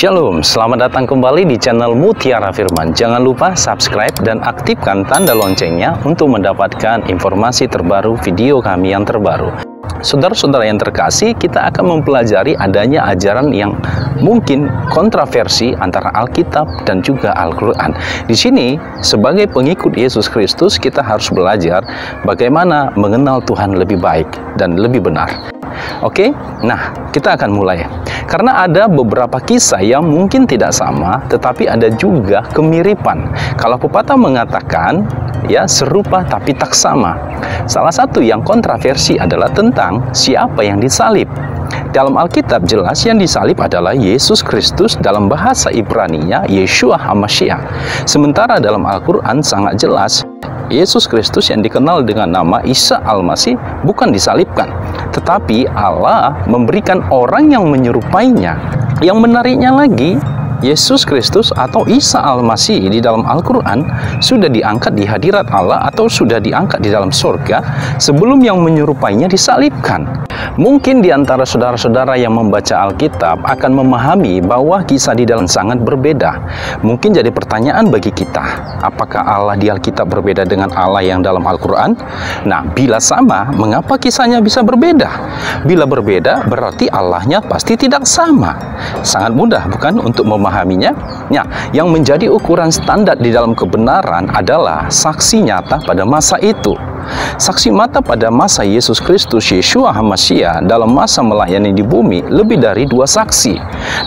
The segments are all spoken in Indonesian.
Shalom, selamat datang kembali di channel Mutiara Firman. Jangan lupa subscribe dan aktifkan tanda loncengnya untuk mendapatkan informasi terbaru video kami yang terbaru. Saudara-saudara yang terkasih, kita akan mempelajari adanya ajaran yang mungkin kontroversi antara Alkitab dan juga Al-Quran. Di sini, sebagai pengikut Yesus Kristus, kita harus belajar bagaimana mengenal Tuhan lebih baik dan lebih benar. Oke, nah kita akan mulai. Karena ada beberapa kisah yang mungkin tidak sama, tetapi ada juga kemiripan. Kalau pepatah mengatakan, ya serupa tapi tak sama. Salah satu yang kontroversi adalah tentang siapa yang disalib. Dalam Alkitab jelas yang disalib adalah Yesus Kristus, dalam bahasa Ibrani-nya Yeshua HaMashiach. Sementara dalam Al-Quran sangat jelas Yesus Kristus yang dikenal dengan nama Isa Al-Masih bukan disalibkan, tetapi Allah memberikan orang yang menyerupainya. Yang menariknya lagi, Yesus Kristus atau Isa Al-Masih di dalam Al-Quran sudah diangkat di hadirat Allah atau sudah diangkat di dalam surga sebelum yang menyerupainya disalibkan. Mungkin di antara saudara-saudara yang membaca Alkitab akan memahami bahwa kisah di dalam sangat berbeda. Mungkin jadi pertanyaan bagi kita, apakah Allah di Alkitab berbeda dengan Allah yang dalam Al-Quran? Nah, bila sama, mengapa kisahnya bisa berbeda? Bila berbeda, berarti Allahnya pasti tidak sama. Sangat mudah, bukan, untuk memahaminya? Nah, yang menjadi ukuran standar di dalam kebenaran adalah saksi nyata pada masa itu. Saksi mata pada masa Yesus Kristus Yeshua HaMashiach dalam masa melayani di bumi lebih dari 2 saksi.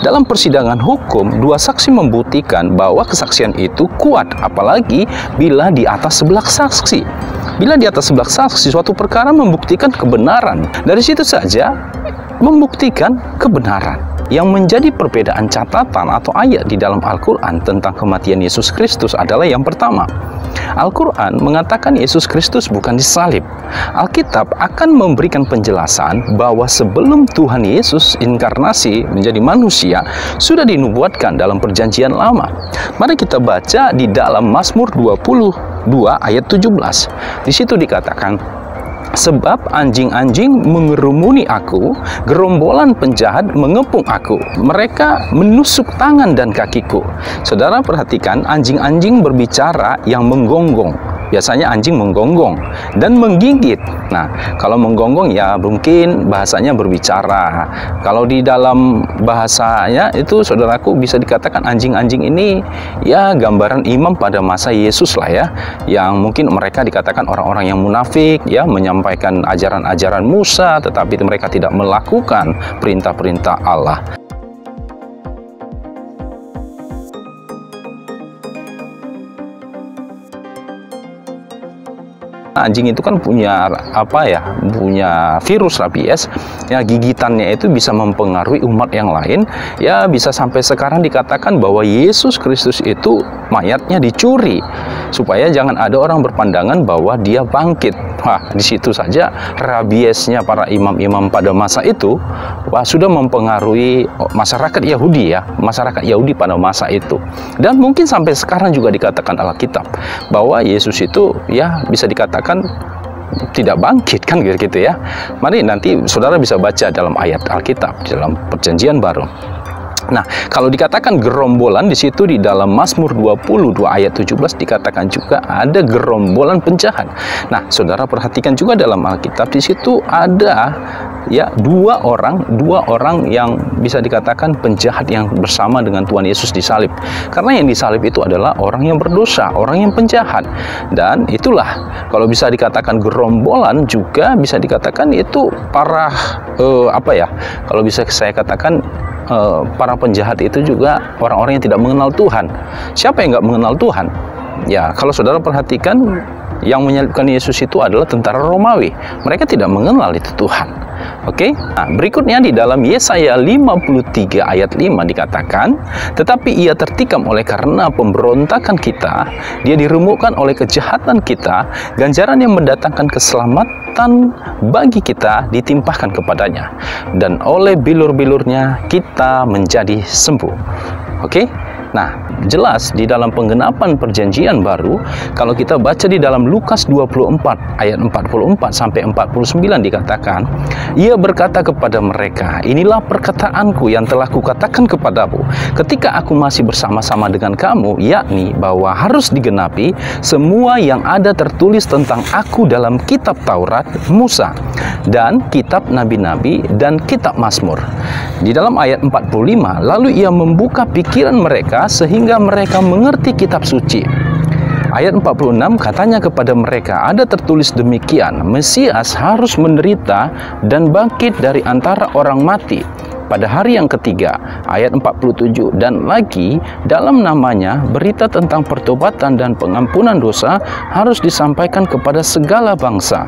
Dalam persidangan hukum, 2 saksi membuktikan bahwa kesaksian itu kuat, apalagi bila di atas sebelah saksi. Bila di atas sebelah saksi, suatu perkara membuktikan kebenaran. Dari situ saja membuktikan kebenaran. Yang menjadi perbedaan catatan atau ayat di dalam Al-Quran tentang kematian Yesus Kristus adalah yang pertama. Al-Quran mengatakan Yesus Kristus bukan disalib. Alkitab akan memberikan penjelasan bahwa sebelum Tuhan Yesus inkarnasi menjadi manusia, sudah dinubuatkan dalam perjanjian lama. Mari kita baca di dalam Mazmur 22 ayat 17. Di situ dikatakan, sebab anjing-anjing mengerumuni aku, gerombolan penjahat mengepung aku, mereka menusuk tangan dan kakiku. Saudara perhatikan, anjing-anjing berbicara yang menggonggong. Biasanya anjing menggonggong dan menggigit. Nah, kalau menggonggong ya mungkin bahasanya berbicara. Kalau di dalam bahasanya itu, saudaraku, bisa dikatakan anjing-anjing ini ya gambaran imam pada masa Yesus lah ya. Yang mungkin mereka dikatakan orang-orang yang munafik ya, menyampaikan ajaran-ajaran Musa tetapi mereka tidak melakukan perintah-perintah Allah. Anjing itu kan punya punya virus rabies ya, gigitannya itu bisa mempengaruhi umat yang lain ya. Bisa sampai sekarang dikatakan bahwa Yesus Kristus itu mayatnya dicuri supaya jangan ada orang berpandangan bahwa dia bangkit. Wah, di situ saja rabiesnya para imam-imam pada masa itu sudah mempengaruhi masyarakat Yahudi ya, masyarakat Yahudi pada masa itu. Dan mungkin sampai sekarang juga dikatakan Alkitab bahwa Yesus itu ya bisa dikatakan tidak bangkit, kan gitu ya. Mari nanti saudara bisa baca dalam ayat Alkitab dalam perjanjian baru. Nah, kalau dikatakan gerombolan di situ di dalam Mazmur 22 ayat 17 dikatakan juga ada gerombolan penjahat. Nah, saudara perhatikan juga dalam Alkitab di situ ada ya dua orang yang bisa dikatakan penjahat yang bersama dengan Tuhan Yesus disalib. Karena yang disalib itu adalah orang yang berdosa, orang yang penjahat. Dan itulah kalau bisa dikatakan gerombolan juga bisa dikatakan itu para kalau bisa saya katakan para penjahat itu juga orang-orang yang tidak mengenal Tuhan. Siapa yang nggak mengenal Tuhan? Ya, kalau saudara perhatikan, yang menyalibkan Yesus itu adalah tentara Romawi. Mereka tidak mengenal itu Tuhan. Oke, nah berikutnya di dalam Yesaya 53 ayat 5 dikatakan, tetapi ia tertikam oleh karena pemberontakan kita, dia diremukkan oleh kejahatan kita, ganjaran yang mendatangkan keselamatan bagi kita ditimpahkan kepadanya, dan oleh bilur-bilurnya kita menjadi sembuh. Oke, Nah, jelas di dalam penggenapan perjanjian baru, kalau kita baca di dalam Lukas 24 ayat 44 sampai 49 dikatakan, ia berkata kepada mereka, inilah perkataanku yang telah kukatakan kepadamu ketika aku masih bersama-sama dengan kamu, yakni bahwa harus digenapi semua yang ada tertulis tentang aku dalam kitab Taurat Musa dan kitab nabi-nabi dan kitab Mazmur. Di dalam ayat 45, lalu ia membuka pikiran mereka sehingga mereka mengerti kitab suci. Ayat 46 katanya kepada mereka, ada tertulis demikian, Mesias harus menderita dan bangkit dari antara orang mati pada hari yang ketiga. Ayat 47, dan lagi dalam namanya berita tentang pertobatan dan pengampunan dosa harus disampaikan kepada segala bangsa.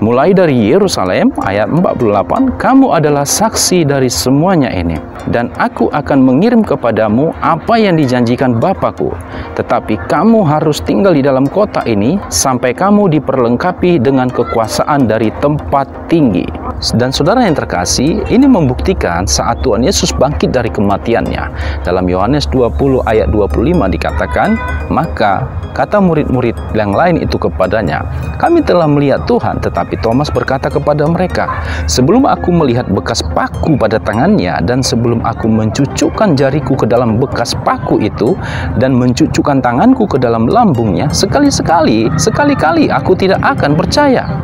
Mulai dari Yerusalem, ayat 48, kamu adalah saksi dari semuanya ini, dan aku akan mengirim kepadamu apa yang dijanjikan Bapakku. Tetapi kamu harus tinggal di dalam kota ini sampai kamu diperlengkapi dengan kekuasaan dari tempat tinggi. Dan saudara yang terkasih, ini membuktikan saat Tuhan Yesus bangkit dari kematiannya. Dalam Yohanes 20 ayat 25 dikatakan, maka kata murid-murid yang lain itu kepadanya, kami telah melihat Tuhan. Tetapi Thomas berkata kepada mereka, sebelum aku melihat bekas paku pada tangannya, dan sebelum aku mencucukkan jariku ke dalam bekas paku itu, dan mencucukkan tanganku ke dalam lambungnya, sekali-kali aku tidak akan percaya.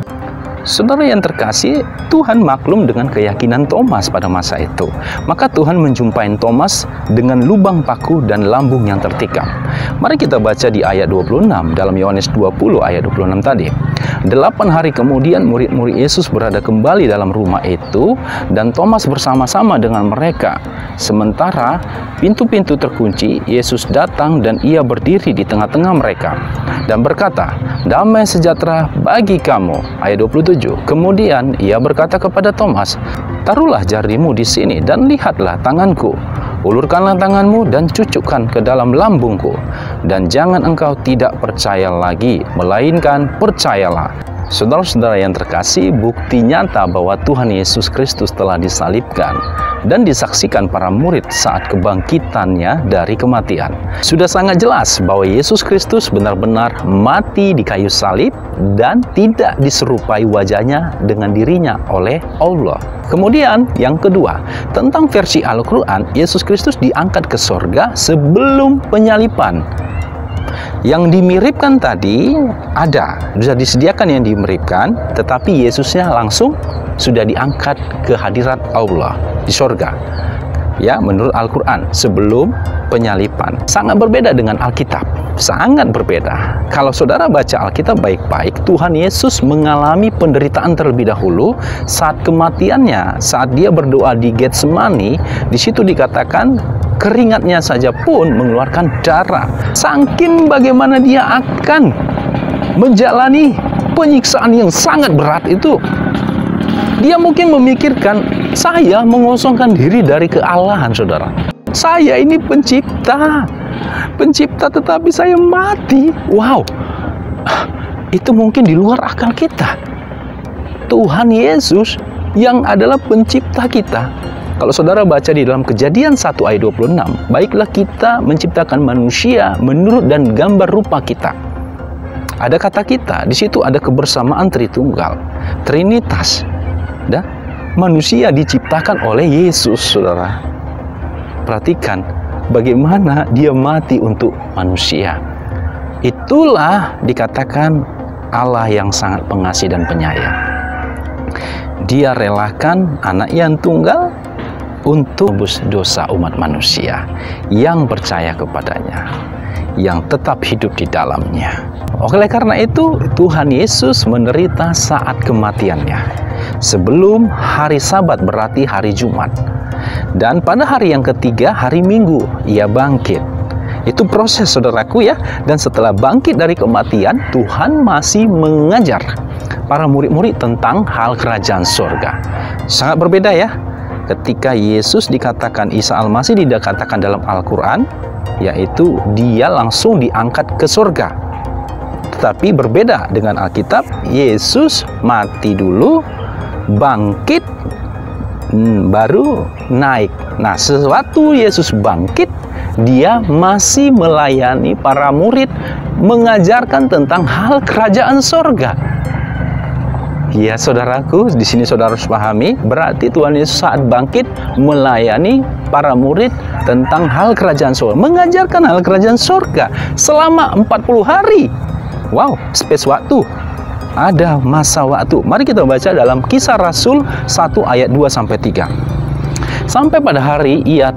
Saudara yang terkasih, Tuhan maklum dengan keyakinan Thomas pada masa itu. Maka Tuhan menjumpai Thomas dengan lubang paku dan lambung yang tertikam. Mari kita baca di ayat 26 dalam Yohanes 20 ayat 26 tadi. 8 hari kemudian murid-murid Yesus berada kembali dalam rumah itu, dan Thomas bersama-sama dengan mereka. Sementara pintu-pintu terkunci, Yesus datang dan ia berdiri di tengah-tengah mereka dan berkata, damai sejahtera bagi kamu. Ayat 27. Kemudian ia berkata kepada Thomas, taruhlah jarimu di sini dan lihatlah tanganku. Ulurkanlah tanganmu dan cucukkan ke dalam lambungku. Dan jangan engkau tidak percaya lagi, melainkan percayalah. Saudara-saudara yang terkasih, bukti nyata bahwa Tuhan Yesus Kristus telah disalibkan dan disaksikan para murid saat kebangkitannya dari kematian. Sudah sangat jelas bahwa Yesus Kristus benar-benar mati di kayu salib dan tidak diserupai wajahnya dengan dirinya oleh Allah. Kemudian yang kedua, tentang versi Al-Quran, Yesus Kristus diangkat ke sorga sebelum penyaliban. Yang dimiripkan tadi ada, sudah disediakan yang dimiripkan, tetapi Yesusnya langsung sudah diangkat ke hadirat Allah di sorga. Ya, menurut Al-Quran sebelum penyaliban. Sangat berbeda dengan Alkitab, sangat berbeda. Kalau saudara baca Alkitab baik-baik, Tuhan Yesus mengalami penderitaan terlebih dahulu saat kematiannya, saat dia berdoa di Getsemani. Di situ dikatakan keringatnya saja pun mengeluarkan darah. Saking bagaimana dia akan menjalani penyiksaan yang sangat berat itu. Dia mungkin memikirkan, saya mengosongkan diri dari kealahan, saudara. Saya ini pencipta tetapi saya mati. Wow, itu mungkin di luar akal kita. Tuhan Yesus yang adalah pencipta kita. Kalau saudara baca di dalam Kejadian 1 ayat 26, baiklah kita menciptakan manusia menurut dan gambar rupa kita. Ada kata kita, di situ ada kebersamaan Tritunggal, Trinitas. Dan manusia diciptakan oleh Yesus, saudara. Perhatikan bagaimana dia mati untuk manusia. Itulah dikatakan Allah yang sangat pengasih dan penyayang. Dia relakan anak yang tunggal untuk menebus dosa umat manusia yang percaya kepadanya, yang tetap hidup di dalamnya. Oleh karena itu, Tuhan Yesus menderita saat kematiannya. Sebelum hari Sabat, berarti hari Jumat. Dan pada hari yang ketiga, hari Minggu, ia bangkit. Itu proses, saudaraku ya. Dan setelah bangkit dari kematian, Tuhan masih mengajar para murid-murid tentang hal kerajaan surga. Sangat berbeda ya. Ketika Yesus dikatakan, Isa Al-Masih dikatakan dalam Al-Quran, yaitu dia langsung diangkat ke surga. Tetapi berbeda dengan Alkitab, Yesus mati dulu, bangkit, baru naik. Nah, sewaktu Yesus bangkit, dia masih melayani para murid, mengajarkan tentang hal kerajaan sorga. Ya, saudaraku, di sini saudara harus pahami, berarti Tuhan Yesus saat bangkit melayani para murid tentang hal kerajaan sorga, mengajarkan hal kerajaan sorga selama 40 hari. Wow, space waktu. Ada masa waktu. Mari kita baca dalam Kisah Rasul 1 ayat 2-3. Sampai pada hari ia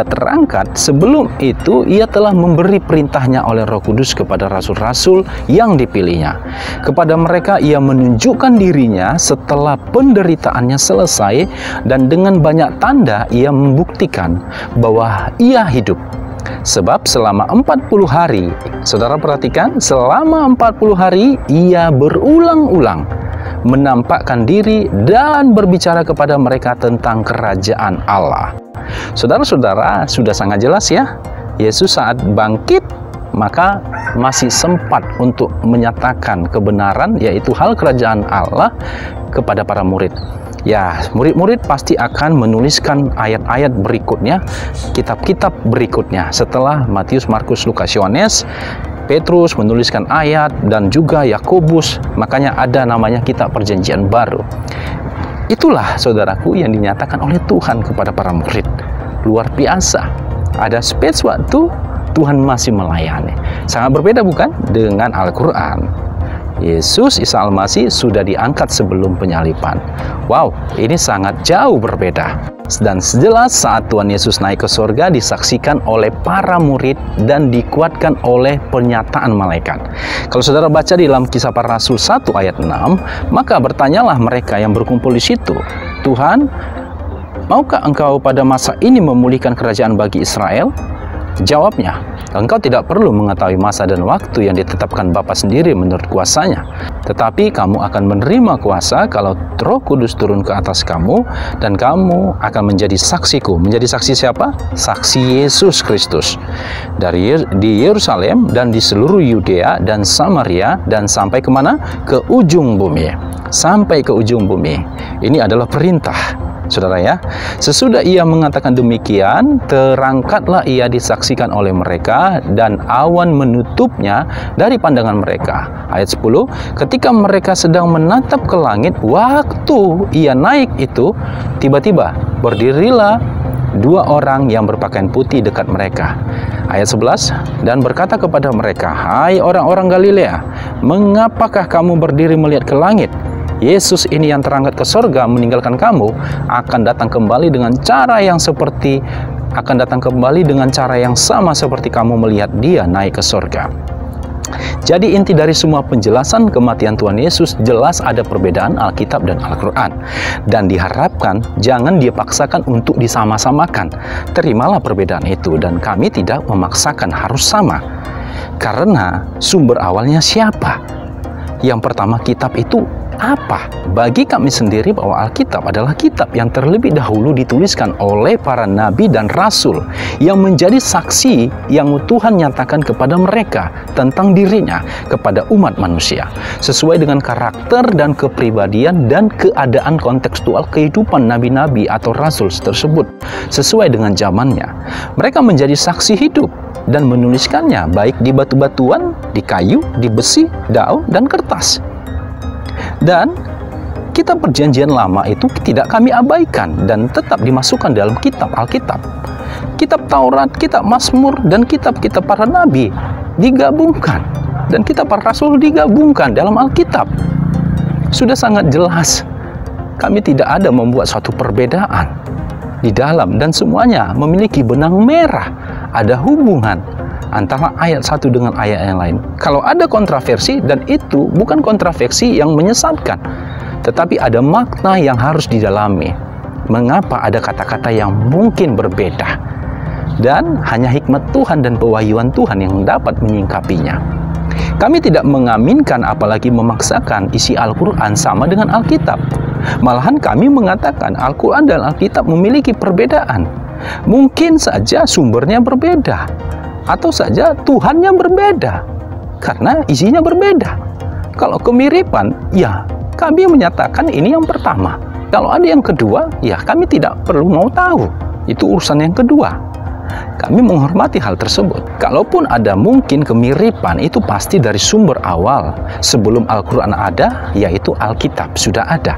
terangkat, sebelum itu ia telah memberi perintahnya oleh Roh Kudus kepada rasul-rasul yang dipilihnya. Kepada mereka ia menunjukkan dirinya setelah penderitaannya selesai, dan dengan banyak tanda ia membuktikan bahwa ia hidup. Sebab selama 40 hari, saudara perhatikan, selama 40 hari ia berulang-ulang menampakkan diri dan berbicara kepada mereka tentang kerajaan Allah. Saudara-saudara, sudah sangat jelas ya, Yesus saat bangkit maka masih sempat untuk menyatakan kebenaran, yaitu hal kerajaan Allah kepada para murid. Ya, murid-murid pasti akan menuliskan ayat-ayat berikutnya, kitab-kitab berikutnya. Setelah Matius, Markus, Lukas, Yohanes, Petrus menuliskan ayat, dan juga Yakobus, makanya ada namanya kitab Perjanjian Baru. Itulah, saudaraku, yang dinyatakan oleh Tuhan kepada para murid. Luar biasa. Ada space waktu, Tuhan masih melayani. Sangat berbeda bukan dengan Al-Quran. Yesus Isa Al-Masih sudah diangkat sebelum penyaliban. Wow, ini sangat jauh berbeda. Dan sejelas saat Tuhan Yesus naik ke surga disaksikan oleh para murid dan dikuatkan oleh pernyataan malaikat. Kalau saudara baca di dalam Kisah Para Rasul 1 ayat 6, maka bertanyalah mereka yang berkumpul di situ, Tuhan, maukah engkau pada masa ini memulihkan kerajaan bagi Israel? Jawabnya, engkau tidak perlu mengetahui masa dan waktu yang ditetapkan Bapa sendiri menurut kuasanya. Tetapi kamu akan menerima kuasa kalau Roh Kudus turun ke atas kamu, dan kamu akan menjadi saksiku. Menjadi saksi siapa? Saksi Yesus Kristus. Di Yerusalem dan di seluruh Yudea dan Samaria, dan sampai kemana? Ke ujung bumi. Sampai ke ujung bumi. Ini adalah perintah. Saudara ya, sesudah ia mengatakan demikian, terangkatlah ia disaksikan oleh mereka, dan awan menutupnya dari pandangan mereka. Ayat 10, ketika mereka sedang menatap ke langit, waktu ia naik itu, tiba-tiba berdirilah dua orang yang berpakaian putih dekat mereka. Ayat 11, dan berkata kepada mereka, hai orang-orang Galilea, mengapakah kamu berdiri melihat ke langit? Yesus ini yang terangkat ke sorga meninggalkan kamu akan datang kembali dengan cara yang sama seperti kamu melihat dia naik ke sorga. Jadi inti dari semua penjelasan kematian Tuhan Yesus jelas ada perbedaan Alkitab dan Al-Quran, dan diharapkan jangan dipaksakan untuk disama-samakan. Terimalah perbedaan itu, dan kami tidak memaksakan harus sama, karena sumber awalnya siapa? Yang pertama, kitab itu apa? Bagi kami sendiri bahwa Alkitab adalah kitab yang terlebih dahulu dituliskan oleh para nabi dan rasul yang menjadi saksi yang Tuhan nyatakan kepada mereka tentang dirinya kepada umat manusia sesuai dengan karakter dan kepribadian dan keadaan kontekstual kehidupan nabi-nabi atau rasul tersebut sesuai dengan zamannya. Mereka menjadi saksi hidup dan menuliskannya baik di batu-batuan, di kayu, di besi, daun, dan kertas. Dan kitab Perjanjian Lama itu tidak kami abaikan dan tetap dimasukkan dalam kitab Alkitab. Kitab Taurat, kitab Mazmur, dan kitab-kitab para nabi digabungkan, dan kitab para rasul digabungkan dalam Alkitab. Sudah sangat jelas, kami tidak ada membuat suatu perbedaan di dalam, dan semuanya memiliki benang merah. Ada hubungan antara ayat satu dengan ayat yang lain. Kalau ada kontroversi, dan itu bukan kontroversi yang menyesatkan, tetapi ada makna yang harus didalami. Mengapa ada kata-kata yang mungkin berbeda, dan hanya hikmat Tuhan dan pewahyuan Tuhan yang dapat menyingkapinya. Kami tidak mengaminkan apalagi memaksakan isi Al-Quran sama dengan Alkitab. Malahan kami mengatakan Al-Quran dan Alkitab memiliki perbedaan. Mungkin saja sumbernya berbeda, atau saja Tuhannya berbeda, karena isinya berbeda. Kalau kemiripan, ya kami menyatakan ini yang pertama. Kalau ada yang kedua, ya kami tidak perlu mau tahu. Itu urusan yang kedua. Kami menghormati hal tersebut. Kalaupun ada mungkin kemiripan, itu pasti dari sumber awal. Sebelum Al-Quran ada, yaitu Alkitab sudah ada.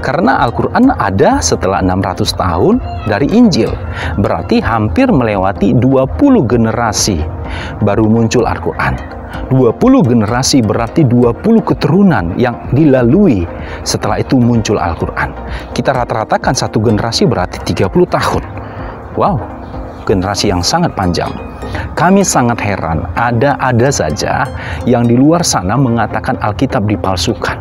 Karena Al-Quran ada setelah 600 tahun dari Injil. Berarti hampir melewati 20 generasi baru muncul Al-Quran. 20 generasi berarti 20 keturunan yang dilalui setelah itu muncul Al-Quran. Kita rata-ratakan satu generasi berarti 30 tahun. Wow, generasi yang sangat panjang. Kami sangat heran, ada saja yang di luar sana mengatakan Alkitab dipalsukan.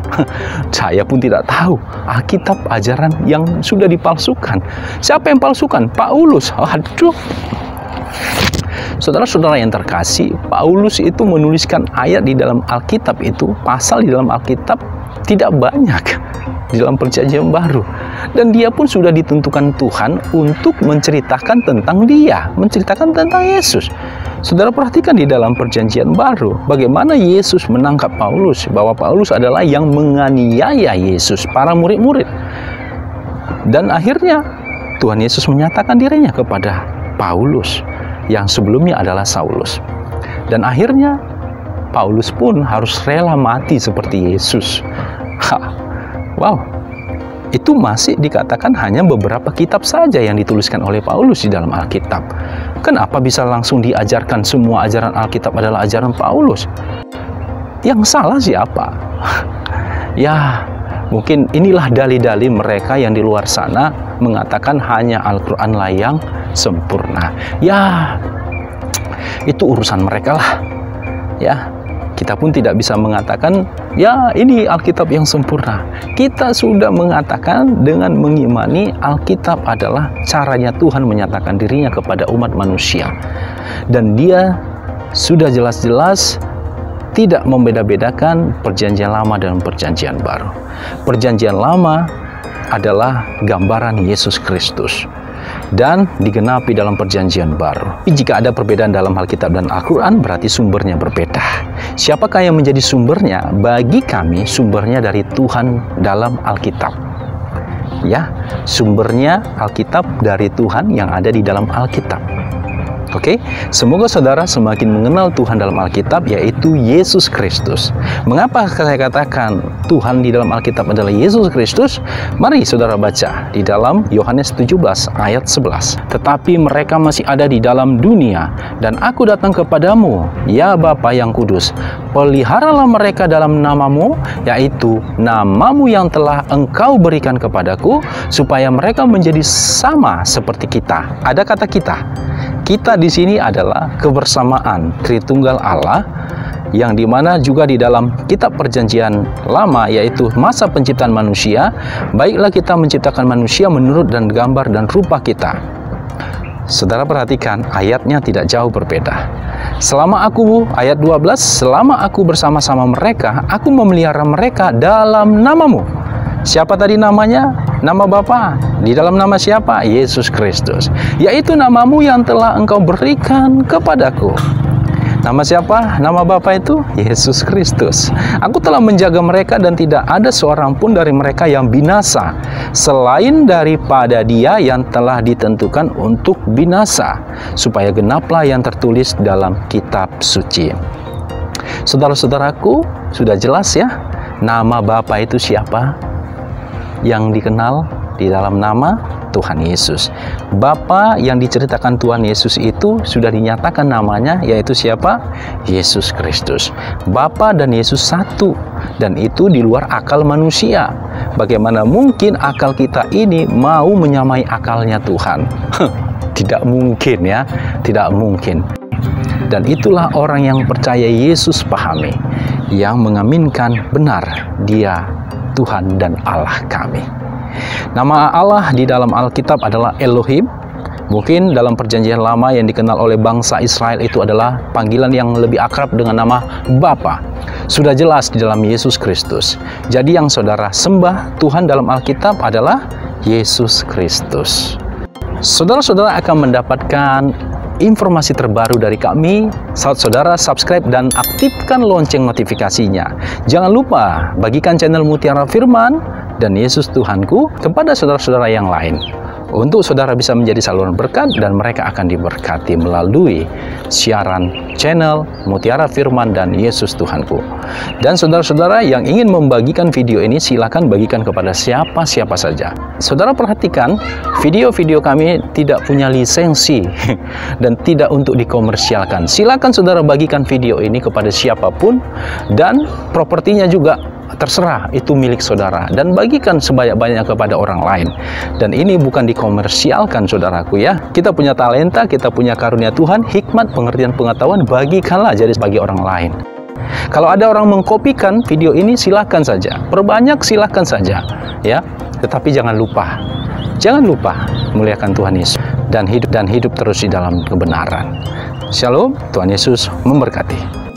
Saya pun tidak tahu Alkitab ajaran yang sudah dipalsukan. Siapa yang palsukan? Paulus. Aduh. Saudara-saudara yang terkasih, Paulus itu menuliskan ayat di dalam Alkitab itu, pasal di dalam Alkitab tidak banyak di dalam Perjanjian Baru. Dan dia pun sudah ditentukan Tuhan untuk menceritakan tentang dia, menceritakan tentang Yesus. Saudara perhatikan di dalam Perjanjian Baru, bagaimana Yesus menangkap Paulus, bahwa Paulus adalah yang menganiaya Yesus, para murid-murid. Dan akhirnya Tuhan Yesus menyatakan dirinya kepada Paulus, yang sebelumnya adalah Saulus. Dan akhirnya Paulus pun harus rela mati seperti Yesus. Wow, itu masih dikatakan hanya beberapa kitab saja yang dituliskan oleh Paulus di dalam Alkitab. Kenapa bisa langsung diajarkan semua ajaran Alkitab adalah ajaran Paulus? Yang salah siapa? Ya, mungkin inilah dalih-dalih mereka yang di luar sana mengatakan hanya Al-Quranlah yang sempurna. Ya, itu urusan mereka lah. Ya, kita pun tidak bisa mengatakan, ya ini Alkitab yang sempurna. Kita sudah mengatakan dengan mengimani Alkitab adalah caranya Tuhan menyatakan dirinya kepada umat manusia. Dan dia sudah jelas-jelas tidak membeda-bedakan Perjanjian Lama dan Perjanjian Baru. Perjanjian Lama adalah gambaran Yesus Kristus dan digenapi dalam Perjanjian Baru. Jika ada perbedaan dalam Alkitab dan Al-Quran, berarti sumbernya berbeda. Siapakah yang menjadi sumbernya? Bagi kami, sumbernya dari Tuhan dalam Alkitab. Ya, sumbernya Alkitab dari Tuhan yang ada di dalam Alkitab. Oke, semoga saudara semakin mengenal Tuhan dalam Alkitab, yaitu Yesus Kristus. Mengapa saya katakan Tuhan di dalam Alkitab adalah Yesus Kristus? Mari saudara baca di dalam Yohanes 17 ayat 11. Tetapi mereka masih ada di dalam dunia, dan aku datang kepadamu, ya Bapa yang kudus. Peliharalah mereka dalam namamu, yaitu namamu yang telah engkau berikan kepadaku, supaya mereka menjadi sama seperti kita. Ada kata kita. Kita di sini adalah kebersamaan Tritunggal Allah, yang dimana juga di dalam kitab Perjanjian Lama, yaitu masa penciptaan manusia, baiklah kita menciptakan manusia menurut dan gambar dan rupa kita. Saudara perhatikan, ayatnya tidak jauh berbeda. Selama aku, ayat 12, selama aku bersama-sama mereka, aku memelihara mereka dalam namamu. Siapa tadi namanya? Nama Bapa. Di dalam nama siapa? Yesus Kristus. Yaitu namamu yang telah engkau berikan kepadaku. Nama siapa? Nama Bapa itu? Yesus Kristus. Aku telah menjaga mereka dan tidak ada seorang pun dari mereka yang binasa, selain daripada dia yang telah ditentukan untuk binasa, supaya genaplah yang tertulis dalam kitab suci. Saudara-saudaraku, sudah jelas ya, nama Bapa itu siapa? Yang dikenal di dalam nama Tuhan Yesus. Bapa yang diceritakan Tuhan Yesus itu sudah dinyatakan namanya, yaitu siapa? Yesus Kristus. Bapa dan Yesus satu, dan itu di luar akal manusia. Bagaimana mungkin akal kita ini mau menyamai akalnya Tuhan? Tidak mungkin ya, tidak mungkin. Dan itulah orang yang percaya Yesus pahami, yang mengaminkan benar Dia Tuhan dan Allah kami. Nama Allah di dalam Alkitab adalah Elohim. Mungkin dalam Perjanjian Lama yang dikenal oleh bangsa Israel itu adalah panggilan yang lebih akrab dengan nama Bapa. Sudah jelas di dalam Yesus Kristus. Jadi yang saudara sembah Tuhan dalam Alkitab adalah Yesus Kristus. Saudara-saudara akan mendapatkan informasi terbaru dari kami Saudara subscribe dan aktifkan lonceng notifikasinya. Jangan lupa bagikan channel Mutiara Firman dan Yesus Tuhanku kepada saudara-saudara yang lain, untuk saudara bisa menjadi saluran berkat dan mereka akan diberkati melalui siaran channel Mutiara Firman dan Yesus Tuhanku. Dan saudara-saudara yang ingin membagikan video ini, silakan bagikan kepada siapa-siapa saja. Saudara perhatikan, video-video kami tidak punya lisensi dan tidak untuk dikomersialkan. Silakan saudara bagikan video ini kepada siapapun, dan propertinya juga terserah, itu milik saudara, dan bagikan sebanyak-banyaknya kepada orang lain. Dan ini bukan dikomersialkan, saudaraku ya. Kita punya talenta, kita punya karunia Tuhan, hikmat, pengertian, pengetahuan, bagikanlah jadi bagi orang lain. Kalau ada orang mengkopikan video ini, silakan saja, perbanyak, silakan saja ya. Tetapi jangan lupa muliakan Tuhan Yesus dan hidup terus di dalam kebenaran. Shalom, Tuhan Yesus memberkati.